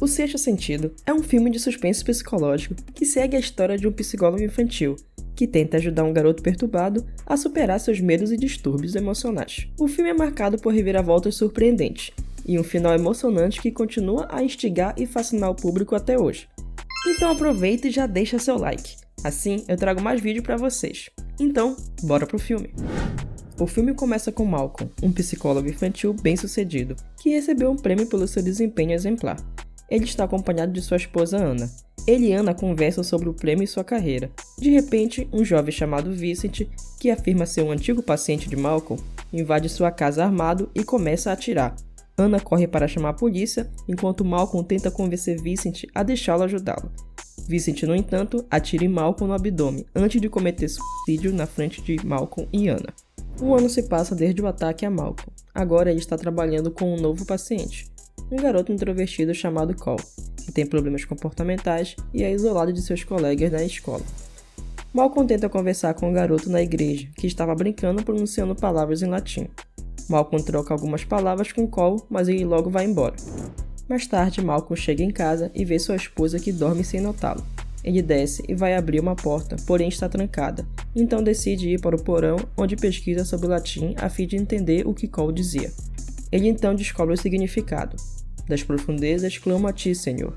O Sexto Sentido é um filme de suspense psicológico que segue a história de um psicólogo infantil que tenta ajudar um garoto perturbado a superar seus medos e distúrbios emocionais. O filme é marcado por reviravoltas surpreendentes e um final emocionante que continua a instigar e fascinar o público até hoje. Então aproveita e já deixa seu like, assim eu trago mais vídeo pra vocês. Então, bora pro filme! O filme começa com Malcolm, um psicólogo infantil bem-sucedido, que recebeu um prêmio pelo seu desempenho exemplar. Ele está acompanhado de sua esposa Anna. Ele e Anna conversam sobre o prêmio e sua carreira. De repente, um jovem chamado Vincent, que afirma ser um antigo paciente de Malcolm, invade sua casa armado e começa a atirar. Anna corre para chamar a polícia, enquanto Malcolm tenta convencer Vincent a deixá-lo ajudá-lo. Vincent, no entanto, atira em Malcolm no abdômen, antes de cometer suicídio na frente de Malcolm e Anna. Um ano se passa desde o ataque a Malcolm. Agora ele está trabalhando com um novo paciente, um garoto introvertido chamado Cole, que tem problemas comportamentais e é isolado de seus colegas na escola. Malcolm tenta conversar com o garoto na igreja, que estava brincando pronunciando palavras em latim. Malcolm troca algumas palavras com Cole, mas ele logo vai embora. Mais tarde, Malcolm chega em casa e vê sua esposa que dorme sem notá-lo. Ele desce e vai abrir uma porta, porém está trancada, então decide ir para o porão, onde pesquisa sobre o latim a fim de entender o que Cole dizia. Ele então descobre o significado. Das profundezas clamo a ti, Senhor.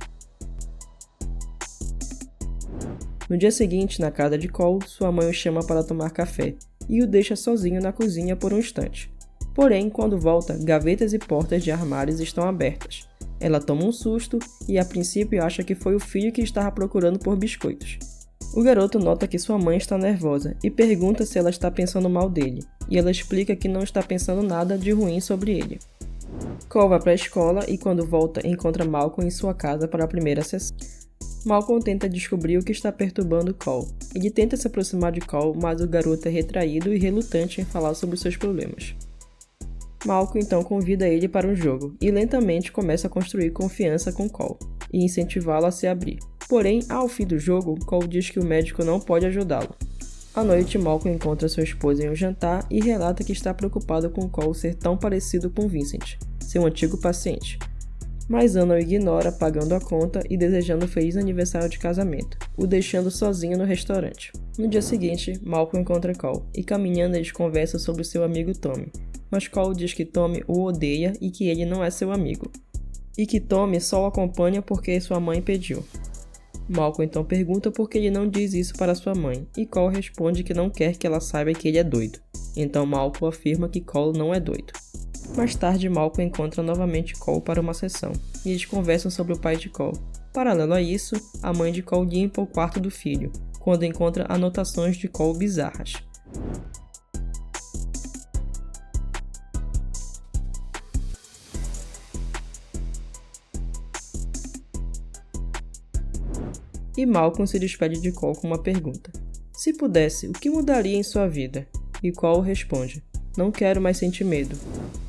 No dia seguinte, na casa de Cole, sua mãe o chama para tomar café e o deixa sozinho na cozinha por um instante. Porém, quando volta, gavetas e portas de armários estão abertas. Ela toma um susto e a princípio acha que foi o filho que estava procurando por biscoitos. O garoto nota que sua mãe está nervosa e pergunta se ela está pensando mal dele, e ela explica que não está pensando nada de ruim sobre ele. Cole vai para a escola e quando volta encontra Malcolm em sua casa para a primeira sessão. Malcolm tenta descobrir o que está perturbando Cole. Ele tenta se aproximar de Cole, mas o garoto é retraído e relutante em falar sobre seus problemas. Malcolm então convida ele para um jogo e lentamente começa a construir confiança com Cole e incentivá-lo a se abrir. Porém, ao fim do jogo, Cole diz que o médico não pode ajudá-lo. À noite, Malcolm encontra sua esposa em um jantar e relata que está preocupado com Cole ser tão parecido com Vincent, seu antigo paciente. Mas Anna o ignora, pagando a conta e desejando um feliz aniversário de casamento, o deixando sozinho no restaurante. No dia seguinte, Malcolm encontra Cole e caminhando eles conversam sobre seu amigo Tommy, mas Cole diz que Tommy o odeia e que ele não é seu amigo, e que Tommy só o acompanha porque sua mãe pediu. Malcolm então pergunta por que ele não diz isso para sua mãe, e Cole responde que não quer que ela saiba que ele é doido. Então Malcolm afirma que Cole não é doido. Mais tarde, Malcolm encontra novamente Cole para uma sessão, e eles conversam sobre o pai de Cole. Paralelo a isso, a mãe de Cole limpa o quarto do filho, quando encontra anotações de Cole bizarras. E Malcolm se despede de Cole com uma pergunta. Se pudesse, o que mudaria em sua vida? E Cole responde, não quero mais sentir medo.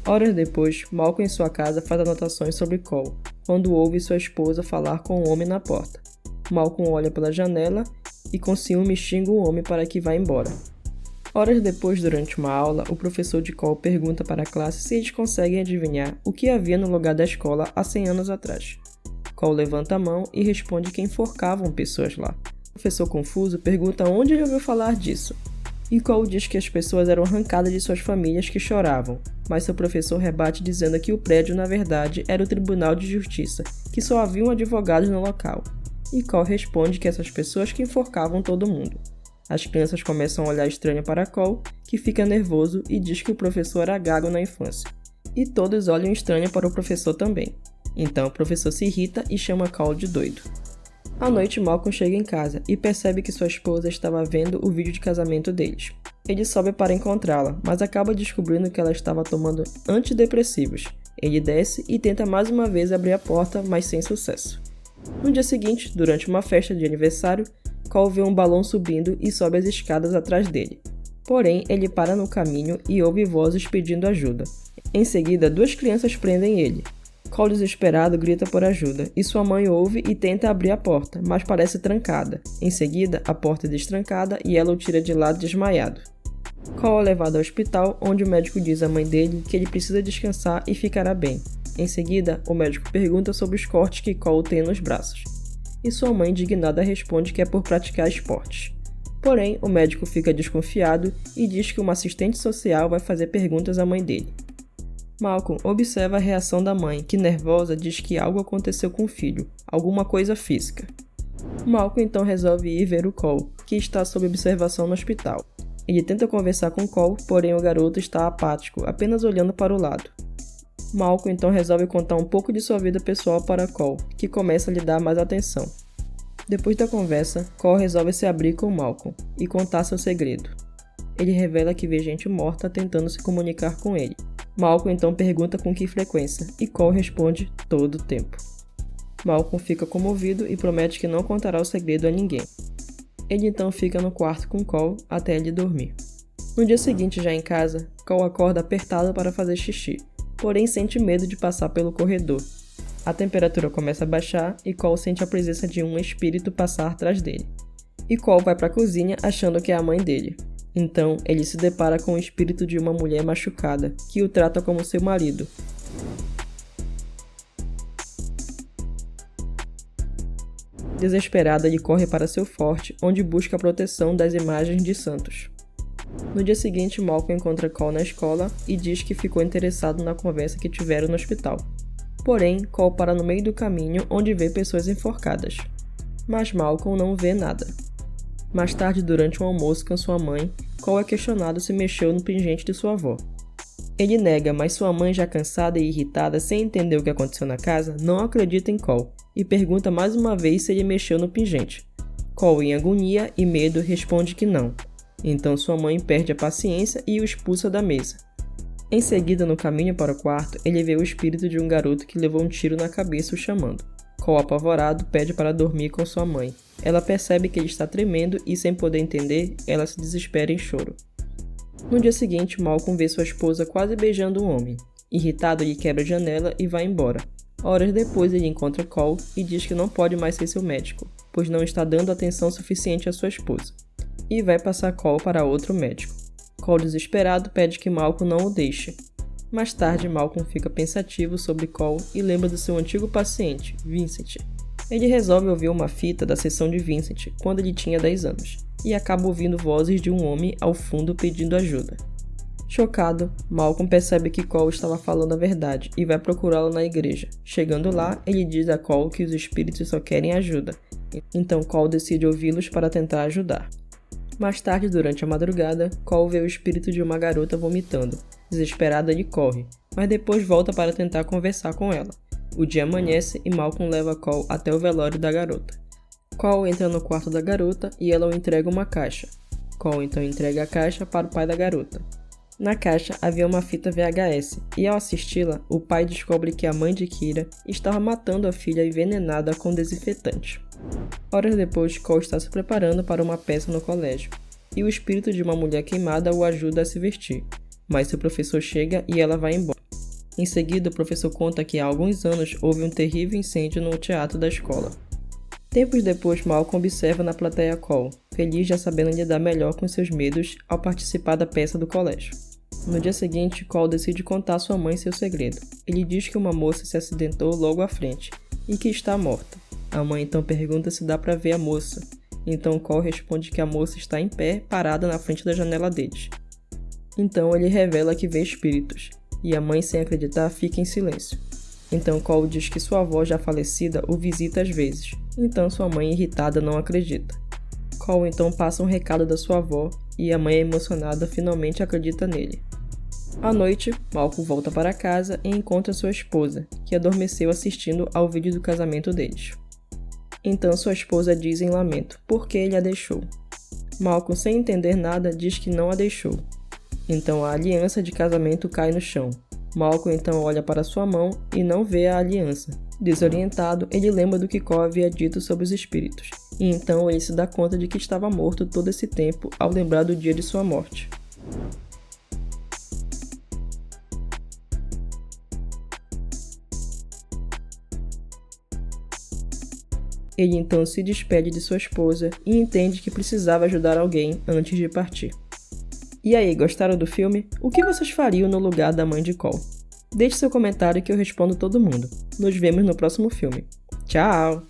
Horas depois, Malcolm em sua casa faz anotações sobre Cole, quando ouve sua esposa falar com um homem na porta. Malcolm olha pela janela e com ciúme xinga o homem para que vá embora. Horas depois, durante uma aula, o professor de Cole pergunta para a classe se eles conseguem adivinhar o que havia no lugar da escola há 100 anos atrás. Cole levanta a mão e responde que enforcavam pessoas lá. O professor confuso pergunta onde ele ouviu falar disso. E Cole diz que as pessoas eram arrancadas de suas famílias que choravam, mas seu professor rebate dizendo que o prédio na verdade era o Tribunal de Justiça, que só haviam advogados no local. E Cole responde que essas pessoas que enforcavam todo mundo. As crianças começam a olhar estranho para Cole, que fica nervoso e diz que o professor era gago na infância. E todos olham estranho para o professor também. Então o professor se irrita e chama Cole de doido. À noite, Malcolm chega em casa e percebe que sua esposa estava vendo o vídeo de casamento deles. Ele sobe para encontrá-la, mas acaba descobrindo que ela estava tomando antidepressivos. Ele desce e tenta mais uma vez abrir a porta, mas sem sucesso. No dia seguinte, durante uma festa de aniversário, Cole vê um balão subindo e sobe as escadas atrás dele. Porém, ele para no caminho e ouve vozes pedindo ajuda. Em seguida, duas crianças prendem ele. Cole, desesperado, grita por ajuda, e sua mãe ouve e tenta abrir a porta, mas parece trancada. Em seguida, a porta é destrancada e ela o tira de lado desmaiado. Cole é levado ao hospital, onde o médico diz à mãe dele que ele precisa descansar e ficará bem. Em seguida, o médico pergunta sobre os cortes que Cole tem nos braços, e sua mãe indignada responde que é por praticar esportes. Porém, o médico fica desconfiado e diz que uma assistente social vai fazer perguntas à mãe dele. Malcolm observa a reação da mãe, que nervosa diz que algo aconteceu com o filho, alguma coisa física. Malcolm então resolve ir ver o Cole, que está sob observação no hospital. Ele tenta conversar com Cole, porém o garoto está apático, apenas olhando para o lado. Malcolm então resolve contar um pouco de sua vida pessoal para Cole, que começa a lhe dar mais atenção. Depois da conversa, Cole resolve se abrir com Malcolm e contar seu segredo. Ele revela que vê gente morta tentando se comunicar com ele. Malcolm então pergunta com que frequência, e Cole responde todo o tempo. Malcolm fica comovido e promete que não contará o segredo a ninguém. Ele então fica no quarto com Cole até ele dormir. No dia seguinte, já em casa, Cole acorda apertado para fazer xixi, porém sente medo de passar pelo corredor. A temperatura começa a baixar e Cole sente a presença de um espírito passar atrás dele. E Cole vai para a cozinha achando que é a mãe dele. Então, ele se depara com o espírito de uma mulher machucada, que o trata como seu marido. Desesperado, ele corre para seu forte, onde busca a proteção das imagens de santos. No dia seguinte, Malcolm encontra Cole na escola e diz que ficou interessado na conversa que tiveram no hospital. Porém, Cole para no meio do caminho, onde vê pessoas enforcadas. Mas Malcolm não vê nada. Mais tarde, durante um almoço com sua mãe, Cole é questionado se mexeu no pingente de sua avó. Ele nega, mas sua mãe, já cansada e irritada sem entender o que aconteceu na casa, não acredita em Cole e pergunta mais uma vez se ele mexeu no pingente. Cole, em agonia e medo, responde que não. Então sua mãe perde a paciência e o expulsa da mesa. Em seguida, no caminho para o quarto, ele vê o espírito de um garoto que levou um tiro na cabeça o chamando. Cole, apavorado, pede para dormir com sua mãe. Ela percebe que ele está tremendo e, sem poder entender, ela se desespera em choro. No dia seguinte, Malcolm vê sua esposa quase beijando um homem. Irritado, ele quebra a janela e vai embora. Horas depois, ele encontra Cole e diz que não pode mais ser seu médico, pois não está dando atenção suficiente à sua esposa. E vai passar Cole para outro médico. Cole, desesperado, pede que Malcolm não o deixe. Mais tarde, Malcolm fica pensativo sobre Cole e lembra do seu antigo paciente, Vincent. Ele resolve ouvir uma fita da sessão de Vincent quando ele tinha 10 anos, e acaba ouvindo vozes de um homem ao fundo pedindo ajuda. Chocado, Malcolm percebe que Cole estava falando a verdade e vai procurá-lo na igreja. Chegando lá, ele diz a Cole que os espíritos só querem ajuda, então Cole decide ouvi-los para tentar ajudar. Mais tarde, durante a madrugada, Cole vê o espírito de uma garota vomitando. Desesperado, ele corre, mas depois volta para tentar conversar com ela. O dia amanhece e Malcolm leva Cole até o velório da garota. Cole entra no quarto da garota e ela o entrega uma caixa. Cole então entrega a caixa para o pai da garota. Na caixa havia uma fita VHS e, ao assisti-la, o pai descobre que a mãe de Kira estava matando a filha envenenada com desinfetante. Horas depois, Cole está se preparando para uma peça no colégio, e o espírito de uma mulher queimada o ajuda a se vestir, mas seu professor chega e ela vai embora. Em seguida, o professor conta que há alguns anos houve um terrível incêndio no teatro da escola. Tempos depois, Malcolm observa na plateia Cole, feliz já sabendo lidar melhor com seus medos ao participar da peça do colégio. No dia seguinte, Cole decide contar à sua mãe seu segredo. Ele diz que uma moça se acidentou logo à frente e que está morta. A mãe então pergunta se dá para ver a moça. Então Cole responde que a moça está em pé, parada na frente da janela deles. Então ele revela que vê espíritos, e a mãe, sem acreditar, fica em silêncio. Então Cole diz que sua avó já falecida o visita às vezes, então sua mãe, irritada, não acredita. Cole então passa um recado da sua avó, e a mãe, emocionada, finalmente acredita nele. À noite, Malcolm volta para casa e encontra sua esposa, que adormeceu assistindo ao vídeo do casamento deles. Então sua esposa diz em lamento por que ele a deixou. Malcolm, sem entender nada, diz que não a deixou. Então a aliança de casamento cai no chão. Malcolm então olha para sua mão e não vê a aliança. Desorientado, ele lembra do que Cole havia dito sobre os espíritos, e então ele se dá conta de que estava morto todo esse tempo ao lembrar do dia de sua morte. Ele então se despede de sua esposa e entende que precisava ajudar alguém antes de partir. E aí, gostaram do filme? O que vocês fariam no lugar da mãe de Cole? Deixe seu comentário que eu respondo todo mundo. Nos vemos no próximo filme. Tchau!